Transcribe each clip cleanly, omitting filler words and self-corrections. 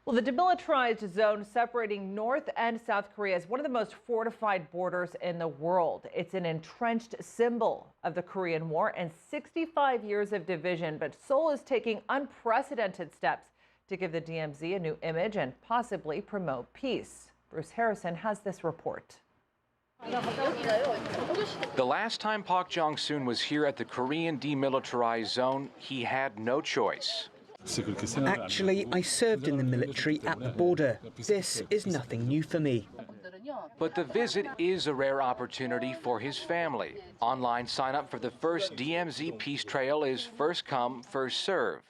Well, the demilitarized zone separating North and South Korea is one of the most fortified borders in the world. It's an entrenched symbol of the Korean War and 65 years of division. But Seoul is taking unprecedented steps to give the DMZ a new image and possibly promote peace. Bruce Harrison has this report. The last time Park Jong-soon was here at the Korean demilitarized zone, he had no choice. Actually, I served in the military at the border. This is nothing new for me. But the visit is a rare opportunity for his family. Online sign-up for the first DMZ Peace Trail is first come, first serve.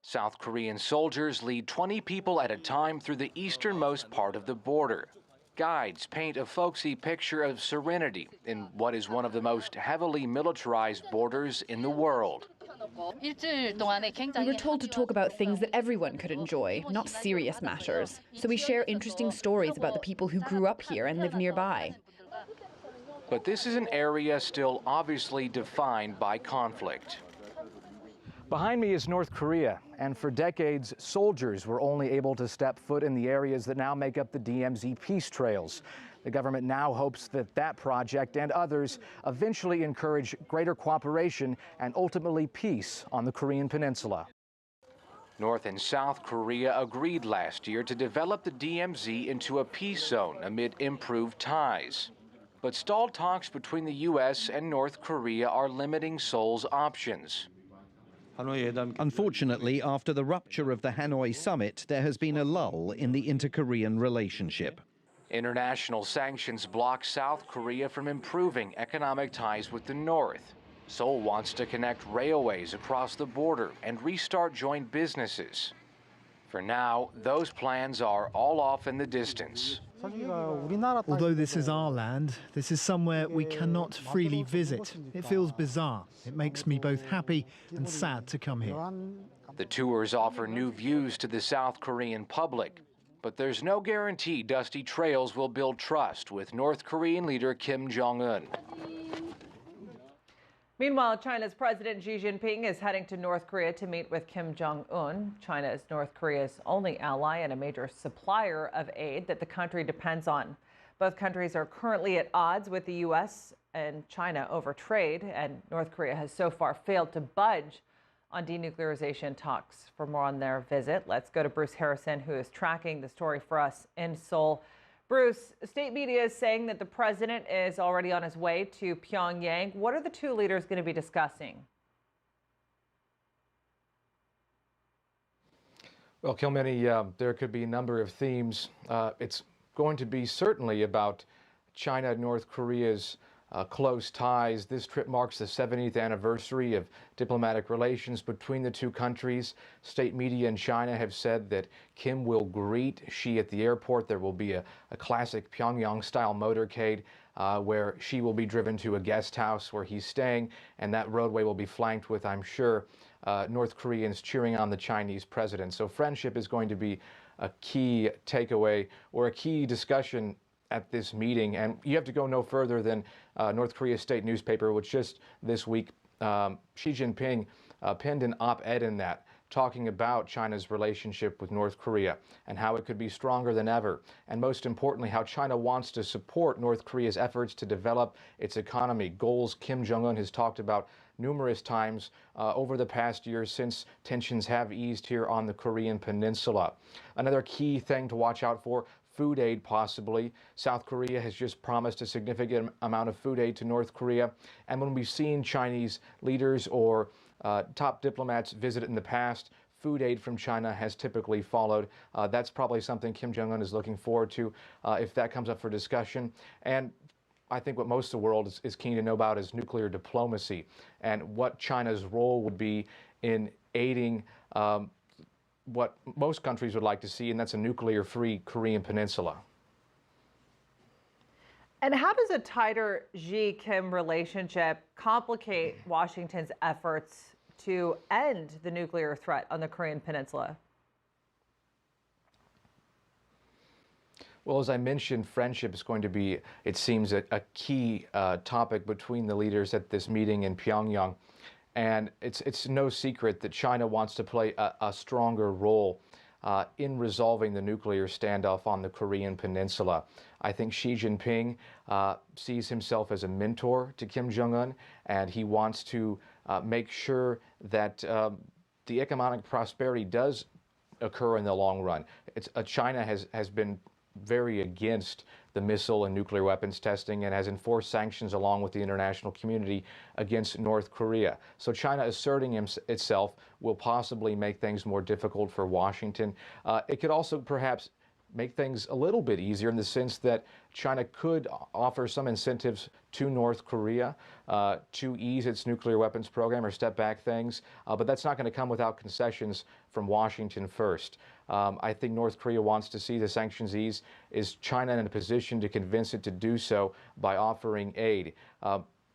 South Korean soldiers lead 20 people at a time through the easternmost part of the border. Guides paint a folksy picture of serenity in what is one of the most heavily militarized borders in the world. We were told to talk about things that everyone could enjoy, not serious matters. So we share interesting stories about the people who grew up here and live nearby. But this is an area still obviously defined by conflict. Behind me is North Korea, and for decades, soldiers were only able to step foot in the areas that now make up the DMZ peace trails. The government now hopes that that project and others eventually encourage greater cooperation and ultimately peace on the Korean Peninsula. North and South Korea agreed last year to develop the DMZ into a peace zone amid improved ties. But stalled talks between the U.S. and North Korea are limiting Seoul's options. Unfortunately, after the rupture of the Hanoi summit, there has been a lull in the inter-Korean relationship. International sanctions block South Korea from improving economic ties with the North. Seoul wants to connect railways across the border and restart joint businesses. For now, those plans are all off in the distance. Although this is our land, this is somewhere we cannot freely visit. It feels bizarre. It makes me both happy and sad to come here. The tours offer new views to the South Korean public, but there's no guarantee dusty trails will build trust with North Korean leader Kim Jong-un. Meanwhile, China's President Xi Jinping is heading to North Korea to meet with Kim Jong-un. China is North Korea's only ally and a major supplier of aid that the country depends on. Both countries are currently at odds with the U.S. and China over trade, and North Korea has so far failed to budge on denuclearization talks. For more on their visit, let's go to Bruce Harrison, who is tracking the story for us in Seoul. Bruce, state media is saying that the president is already on his way to Pyongyang. What are the two leaders going to be discussing? Well, Kilmeny, there could be a number of themes. It's going to be certainly about China and North Korea's close ties. This trip marks the 70th anniversary of diplomatic relations between the two countries. State media in China have said that Kim will greet Xi at the airport. There will be a classic Pyongyang-style motorcade where Xi will be driven to a guest house where he's staying, and that roadway will be flanked with, I'm sure, North Koreans cheering on the Chinese president. So friendship is going to be a key takeaway or a key discussion at this meeting. And you have to go no further than North Korea's state newspaper, which just this week, Xi Jinping penned an op-ed in that, talking about China's relationship with North Korea and how it could be stronger than ever. And most importantly, how China wants to support North Korea's efforts to develop its economy, goals Kim Jong-un has talked about numerous times over the past year since tensions have eased here on the Korean Peninsula. Another key thing to watch out for, food aid possibly. South Korea has just promised a significant amount of food aid to North Korea. And when we've seen Chinese leaders or top diplomats visit in the past, food aid from China has typically followed. That's probably something Kim Jong-un is looking forward to if that comes up for discussion. And I think what most of the world is keen to know about is nuclear diplomacy and what China's role would be in aiding what most countries would like to see, and that's a nuclear-free Korean Peninsula. And how does a tighter Xi-Kim relationship complicate Washington's efforts to end the nuclear threat on the Korean Peninsula? Well, as I mentioned, friendship is going to be, it seems, a key topic between the leaders at this meeting in Pyongyang. And it's no secret that China wants to play a stronger role in resolving the nuclear standoff on the Korean Peninsula. I think Xi Jinping sees himself as a mentor to Kim Jong-un, and he wants to make sure that the economic prosperity does occur in the long run. China has been very against the missile and nuclear weapons testing and has enforced sanctions along with the international community against North Korea. So China asserting itself will possibly make things more difficult for Washington. It could also perhaps make things a little bit easier in the sense that China could offer some incentives to North Korea to ease its nuclear weapons program or step back things, but that's not going to come without concessions from Washington first. I think North Korea wants to see the sanctions ease. Is China in a position to convince it to do so by offering aid?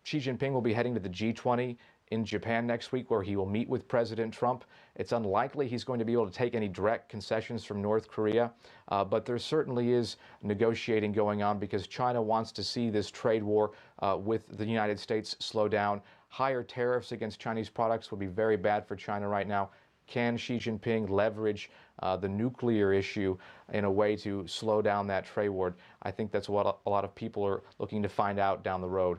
Xi Jinping will be heading to the G20 in Japan next week, where he will meet with President Trump. It's unlikely he's going to be able to take any direct concessions from North Korea, but there certainly is negotiating going on because China wants to see this trade war with the United States slow down. Higher tariffs against Chinese products would be very bad for China right now. Can Xi Jinping leverage the nuclear issue in a way to slow down that trade war? I think that's what a lot of people are looking to find out down the road.